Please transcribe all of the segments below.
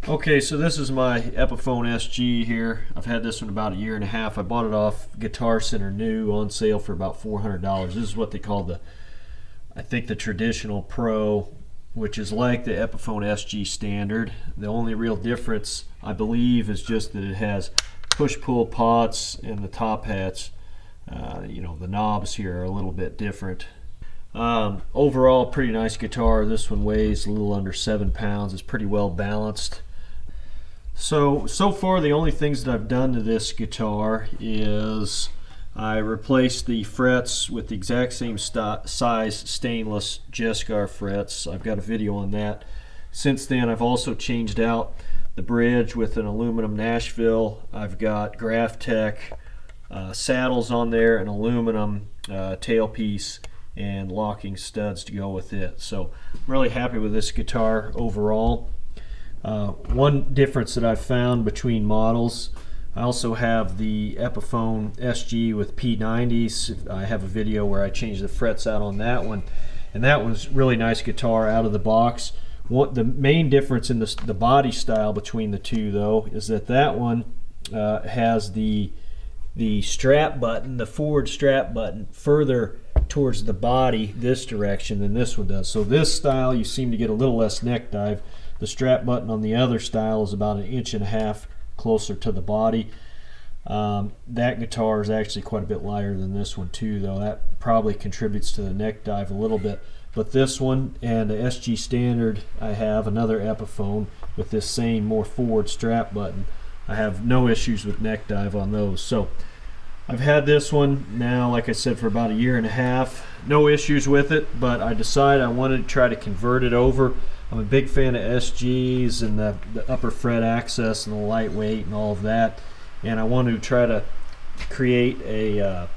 Okay, so this is my Epiphone SG here. I've had this one about a year and a half. I bought it off Guitar Center new on sale for about $400. This is what they call the, I think, the traditional Pro, which is like the Epiphone SG standard. The only real difference, I believe, is just that it has push-pull pots and the top hats. The knobs here are a little bit different. Overall, pretty nice guitar. This one weighs a little under 7 pounds. It's pretty well balanced. So far the only things that I've done to this guitar is I replaced the frets with the exact same size stainless Jescar frets. I've got a video on that. Since then I've also changed out the bridge with an aluminum Nashville. I've got Graphtec saddles on there, an aluminum tailpiece, and locking studs to go with it. So I'm really happy with this guitar overall. One difference that I've found between models, I also have the Epiphone SG with P90s. I have a video where I changed the frets out on that one, and that one's really nice guitar out of the box. The main difference in the body style between the two, though, is that one has the strap button, the forward strap button, further towards the body this direction than this one does. So this style you seem to get a little less neck dive. The strap button on the other style is about 1.5 inches closer to the body. That guitar is actually quite a bit lighter than this one too, though. That probably contributes to the neck dive a little bit. But this one and the SG Standard, I have another Epiphone with this same more forward strap button. I have no issues with neck dive on those. So I've had this one now, like I said, for about 1.5 years. No issues with it, but I decided I wanted to try to convert it over. I'm a big fan of SGs and the upper fret access and the lightweight and all of that, and I want to try to create a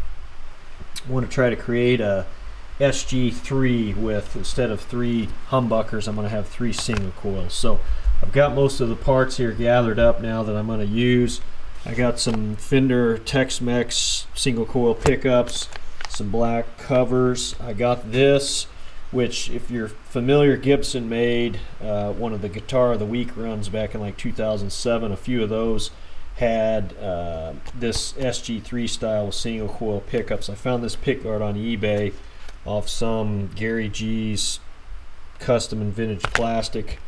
SG3 with, instead of 3 humbuckers, I'm going to have 3 single coils. So I've got most of the parts here gathered up now that I'm going to use. I got some Fender Tex Mex single coil pickups, some black covers. I got this, which, if you're familiar, Gibson made one of the Guitar of the Week runs back in like 2007. A few of those had this SG3 style with single coil pickups. I found this pickguard on eBay off some Gary G's custom and vintage plastic.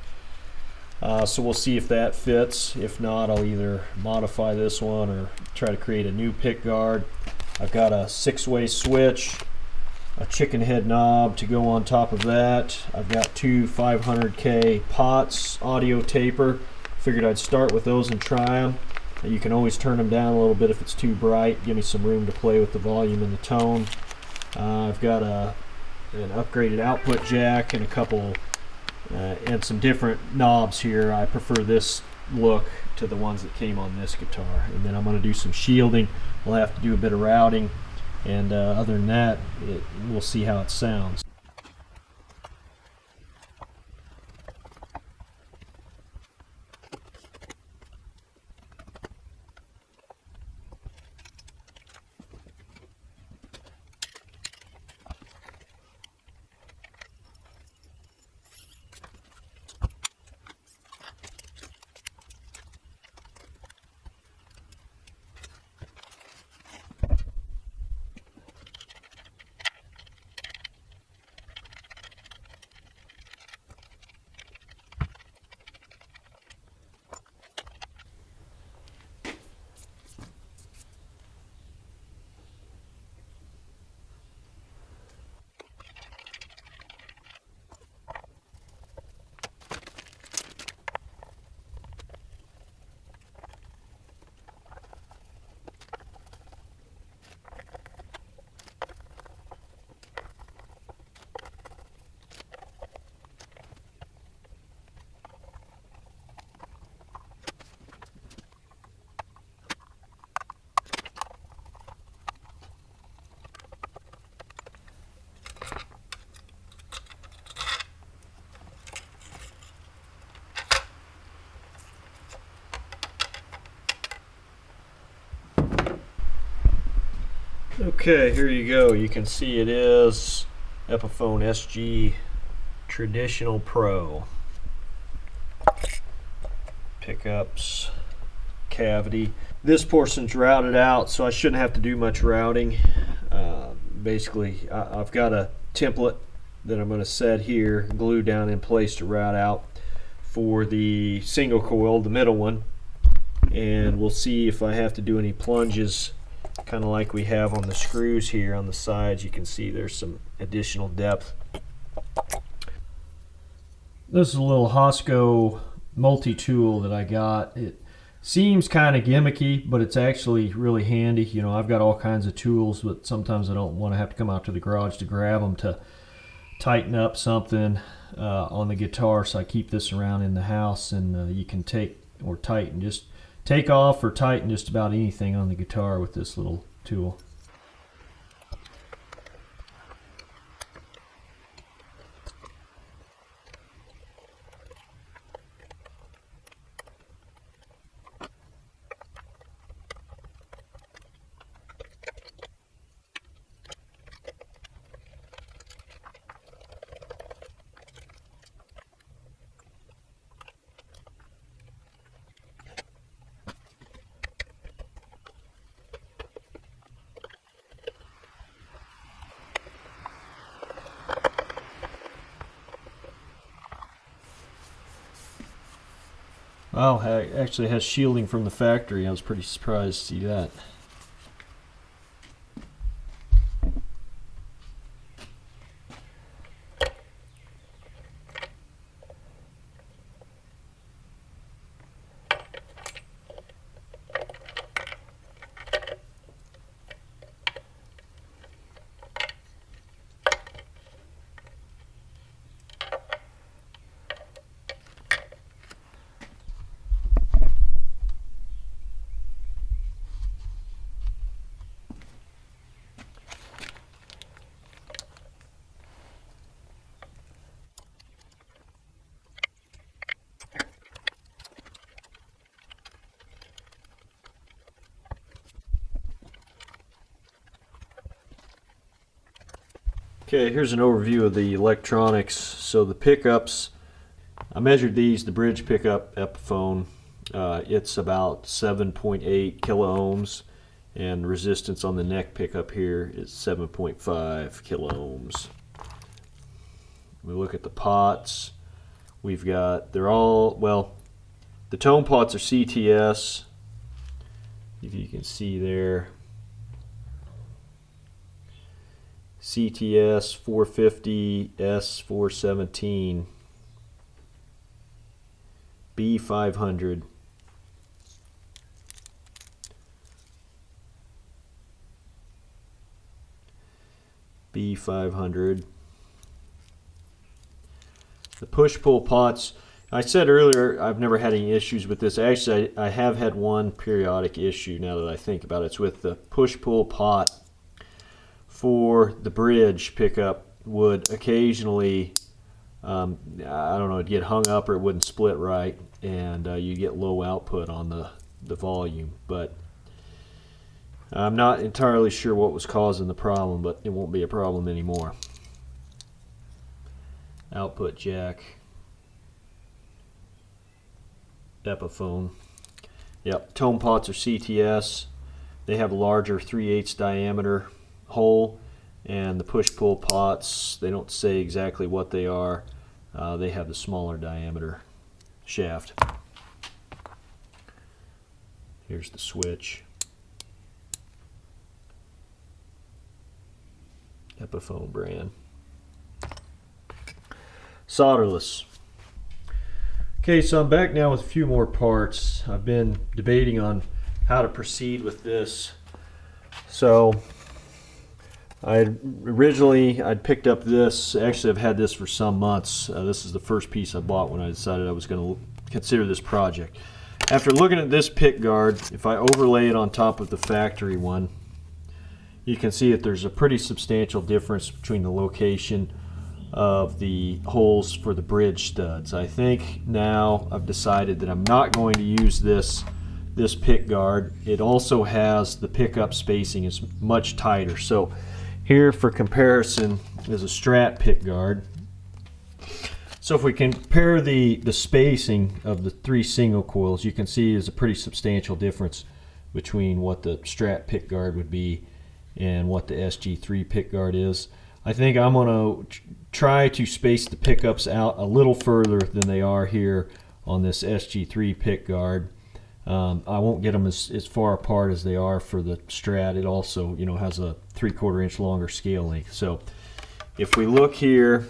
So we'll see if that fits. If not, I'll either modify this one or try to create a new pickguard. I've got a 6-way switch, a chicken head knob to go on top of that. I've got 2 500K pots, audio taper. Figured I'd start with those and try them. You can always turn them down a little bit if it's too bright. Give me some room to play with the volume and the tone. I've got an upgraded output jack and a couple and some different knobs here. I prefer this look to the ones that came on this guitar. And then I'm going to do some shielding. We'll have to do a bit of routing. And other than that, we'll see how it sounds. Okay, here you go. You can see it is Epiphone SG Traditional Pro. pickups, cavity. This portion's routed out, so I shouldn't have to do much routing. Basically, I've got a template that I'm going to set here, glue down in place to route out for the single coil, the middle one, and we'll see if I have to do any plunges, kind of like we have on the screws here on the sides. You can see there's some additional depth. This is a little Hosco multi-tool that I got. It seems kind of gimmicky, but it's actually really handy. You know, I've got all kinds of tools, but sometimes I don't want to have to come out to the garage to grab them to tighten up something on the guitar, so I keep this around in the house, and you can take or tighten, just take off or tighten just about anything on the guitar with this little tool. Well, it actually has shielding from the factory. I was pretty surprised to see that. Okay, here's an overview of the electronics. So the pickups, I measured these, the bridge pickup Epiphone. It's about 7.8 kilo ohms, and resistance on the neck pickup here is 7.5 kilo ohms. We look at the pots. We've got, they're all, well, the tone pots are CTS, if you can see there. CTS 450 S417 B500 B500. The push-pull pots, I said earlier I've never had any issues with this. Actually, I have had one periodic issue now that I think about it. It's with the push-pull pot for the bridge pickup. Would occasionally, I don't know, it'd get hung up or it wouldn't split right, and you get low output on the volume. But I'm not entirely sure what was causing the problem, but it won't be a problem anymore. Output jack, Epiphone. Yep, tone pots are CTS. They have a larger 3/8 diameter hole, and the push-pull pots, they don't say exactly what they are. They have the smaller diameter shaft. Here's the switch. Epiphone brand. Solderless. Okay, so I'm back now with a few more parts. I've been debating on how to proceed with this. So I'd picked up this. Actually, I've had this for some months. This is the first piece I bought when I decided I was going to consider this project. After looking at this pick guard, if I overlay it on top of the factory one, you can see that there's a pretty substantial difference between the location of the holes for the bridge studs. I think now I've decided that I'm not going to use this pick guard. It also has the pickup spacing is much tighter. So here, for comparison, is a Strat pick guard. So if we compare the spacing of the 3 single coils, you can see there's a pretty substantial difference between what the Strat pickguard would be and what the SG3 pickguard is. I think I'm going to try to space the pickups out a little further than they are here on this SG3 pickguard. I won't get them as far apart as they are for the Strat. It also, you know, has a 3/4 inch longer scale length. So if we look here,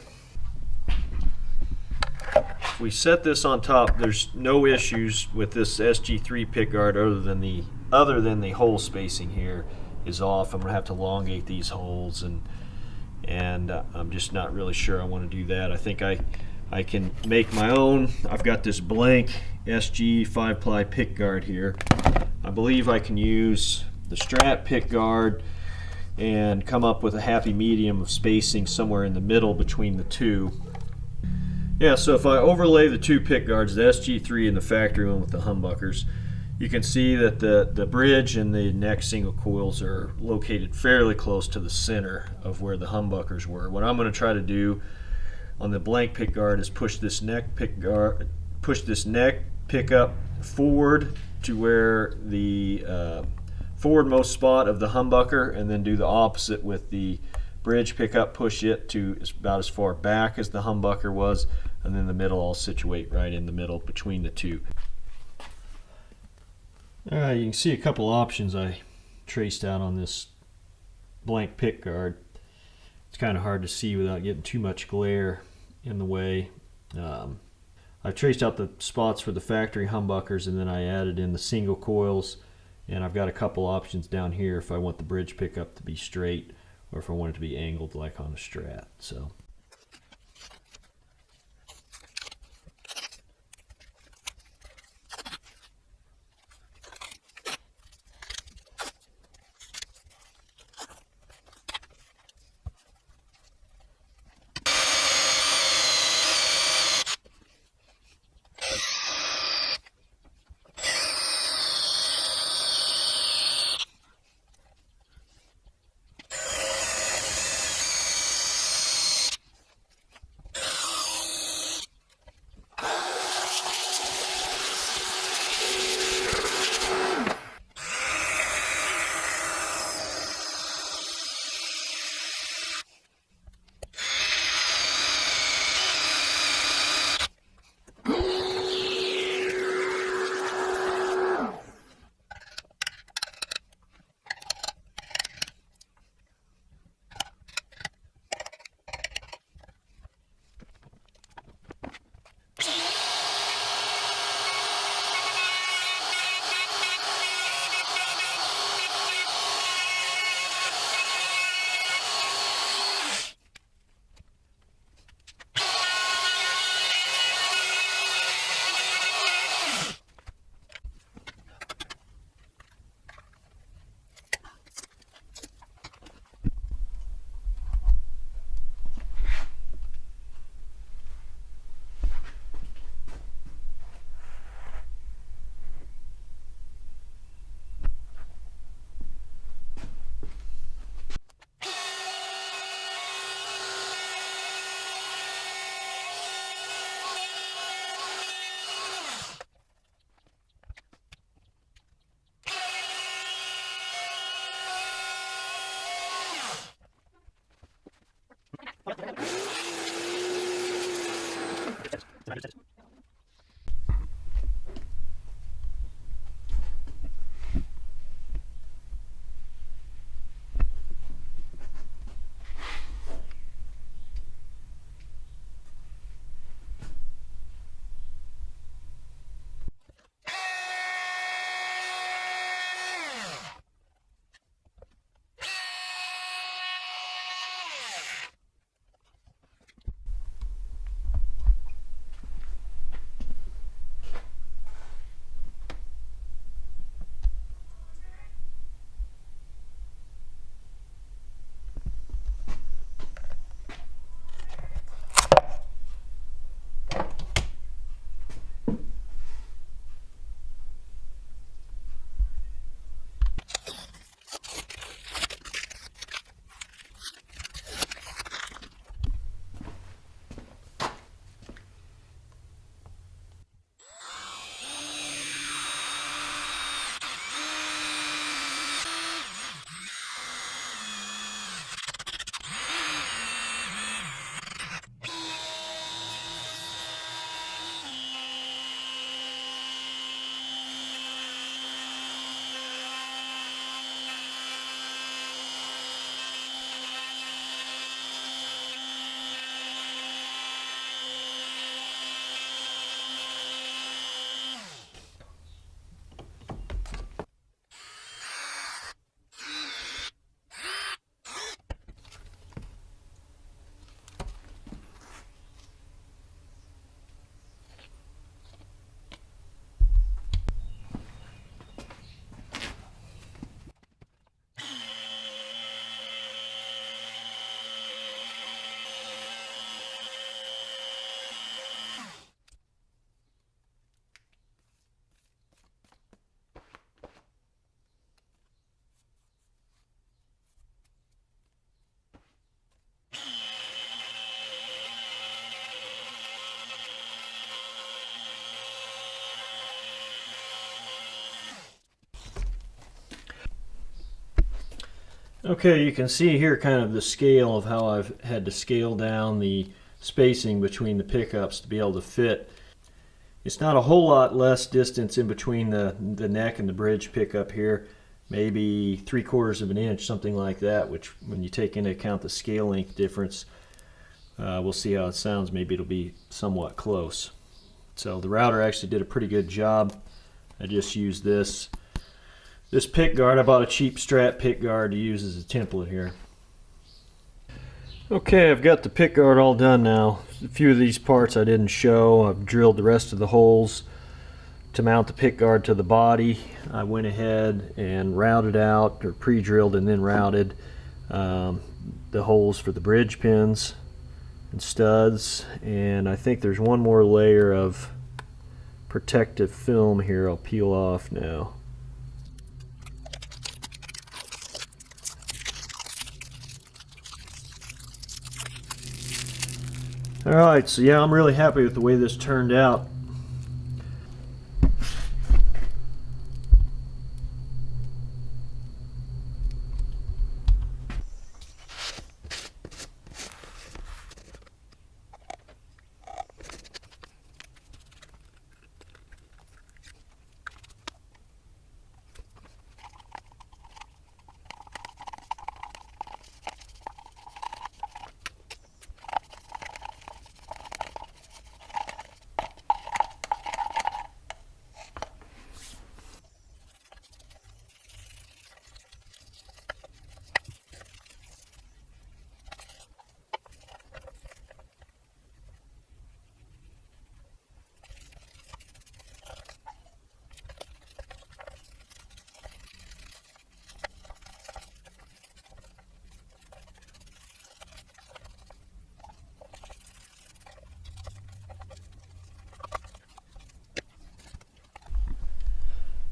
if we set this on top, there's no issues with this SG3 pickguard other than the hole spacing here is off. I'm gonna have to elongate these holes, and I'm just not really sure I want to do that. I think I can make my own. I've got this blank SG 5-ply pickguard here. I believe I can use the Strat pickguard and come up with a happy medium of spacing somewhere in the middle between the two. Yeah, so if I overlay the 2 pickguards, the SG3 and the factory one with the humbuckers, you can see that the bridge and the neck single coils are located fairly close to the center of where the humbuckers were. What I'm going to try to do on the blank pickguard is push this neck pickup forward to where the forwardmost spot of the humbucker, and then do the opposite with the bridge pickup, push it to about as far back as the humbucker was, and then the middle I'll situate right in the middle between the two. Alright, you can see a couple options I traced out on this blank pickguard. It's kind of hard to see without getting too much glare in the way. I traced out the spots for the factory humbuckers, and then I added in the single coils, and I've got a couple options down here if I want the bridge pickup to be straight or if I want it to be angled like on a Strat. So Okay, you can see here kind of the scale of how I've had to scale down the spacing between the pickups to be able to fit. It's not a whole lot less distance in between the neck and the bridge pickup here, maybe 3/4 of an inch, something like that, which when you take into account the scale length difference, we'll see how it sounds. Maybe it'll be somewhat close. So the router actually did a pretty good job. I just used this pick guard. I bought a cheap Strat pick guard to use as a template here. Okay, I've got the pick guard all done now. A few of these parts I didn't show. I've drilled the rest of the holes to mount the pick guard to the body. I went ahead and routed out, or pre-drilled and then routed the holes for the bridge pins and studs, and I think there's one more layer of protective film here I'll peel off now. Alright, so yeah, I'm really happy with the way this turned out.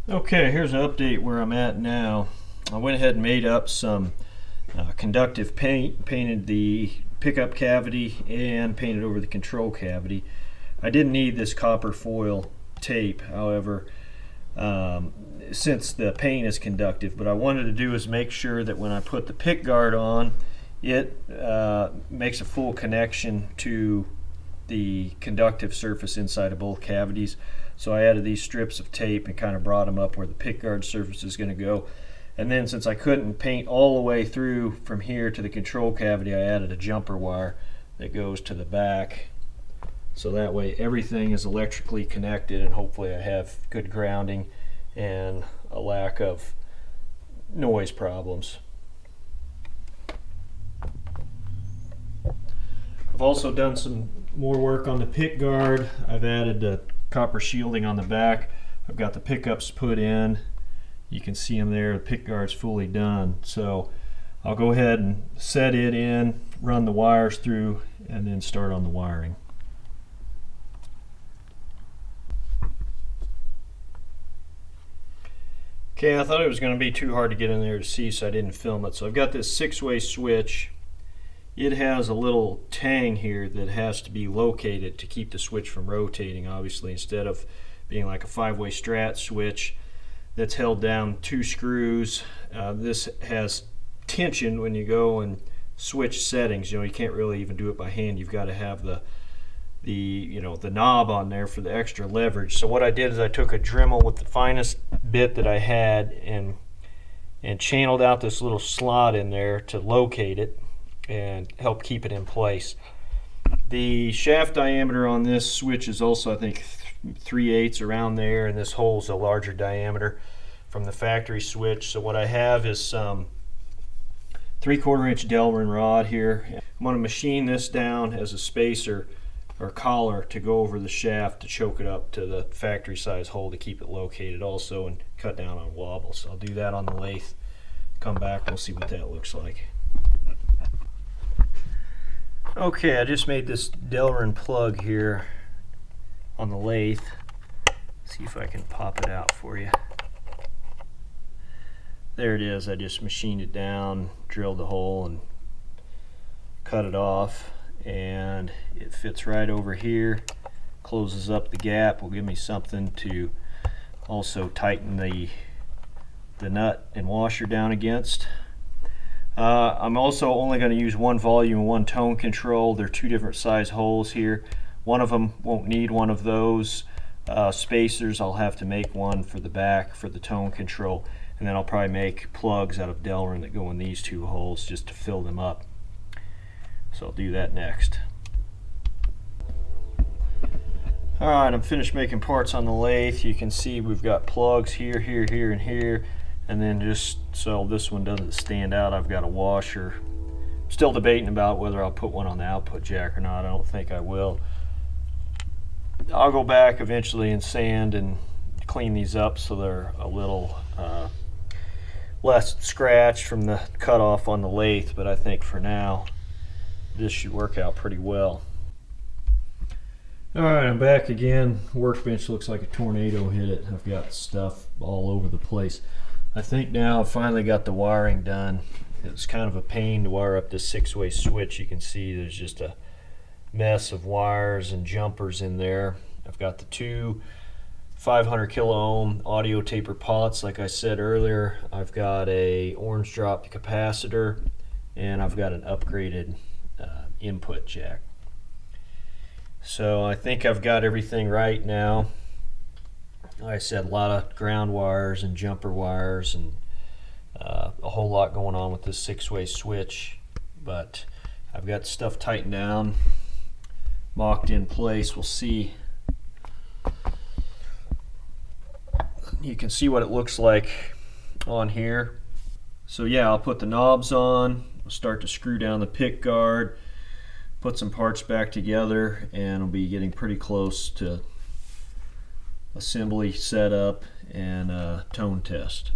Okay, here's an update where I'm at now. I went ahead and made up some conductive paint, painted the pickup cavity and painted over the control cavity. I didn't need this copper foil tape, however, since the paint is conductive. But I wanted to do is make sure that when I put the pick guard on, it makes a full connection to the conductive surface inside of both cavities. So I added these strips of tape and kind of brought them up where the pick guard surface is going to go. And then since I couldn't paint all the way through from here to the control cavity, I added a jumper wire that goes to the back. So that way everything is electrically connected, and hopefully I have good grounding and a lack of noise problems. I've also done some more work on the pick guard. I've added the copper shielding on the back. I've got the pickups put in. You can see them there. The pick guard's fully done. So I'll go ahead and set it in, run the wires through, and then start on the wiring. Okay, I thought it was going to be too hard to get in there to see, so I didn't film it. So I've got this 6-way switch. It has a little tang here that has to be located to keep the switch from rotating, obviously, instead of being like a 5-way Strat switch that's held down 2 screws. This has tension when you go and switch settings. You know, you can't really even do it by hand. You've got to have the knob on there for the extra leverage. So what I did is I took a Dremel with the finest bit that I had and channeled out this little slot in there to locate it and help keep it in place. The shaft diameter on this switch is also, I think, 3/8 around there, and this hole's a larger diameter from the factory switch. So what I have is some 3/4 inch Delrin rod here. I'm going to machine this down as a spacer or collar to go over the shaft to choke it up to the factory size hole to keep it located also and cut down on wobble. So I'll do that on the lathe. Come back, we'll see what that looks like. Okay, I just made this Delrin plug here on the lathe. See if I can pop it out for you. There it is. I just machined it down, drilled the hole, and cut it off. And it fits right over here, closes up the gap, will give me something to also tighten the nut and washer down against. I'm also only going to use one volume and one tone control. They're two different size holes here. One of them won't need one of those spacers. I'll have to make one for the back for the tone control, and then I'll probably make plugs out of Delrin that go in these two holes just to fill them up. So I'll do that next. Alright, I'm finished making parts on the lathe. You can see we've got plugs here, here, here, and here. And then just so this one doesn't stand out, I've got a washer. Still debating about whether I'll put one on the output jack or not. I don't think I will. I'll go back eventually and sand and clean these up so they're a little less scratched from the cutoff on the lathe, but I think for now this should work out pretty well. Alright, I'm back again. Workbench looks like a tornado hit it. I've got stuff all over the place. I think now I've finally got the wiring done. It was kind of a pain to wire up this 6-way switch. You can see there's just a mess of wires and jumpers in there. I've got the two 500 kilo ohm audio taper pots like I said earlier. I've got a orange drop capacitor, and I've got an upgraded input jack. So I think I've got everything right now. Like I said, a lot of ground wires and jumper wires and a whole lot going on with this 6-way switch, but I've got stuff tightened down, mocked in place. We'll see. You can see what it looks like on here. So yeah, I'll put the knobs on, we'll start to screw down the pick guard, put some parts back together, and we'll be getting pretty close to assembly setup and tone test.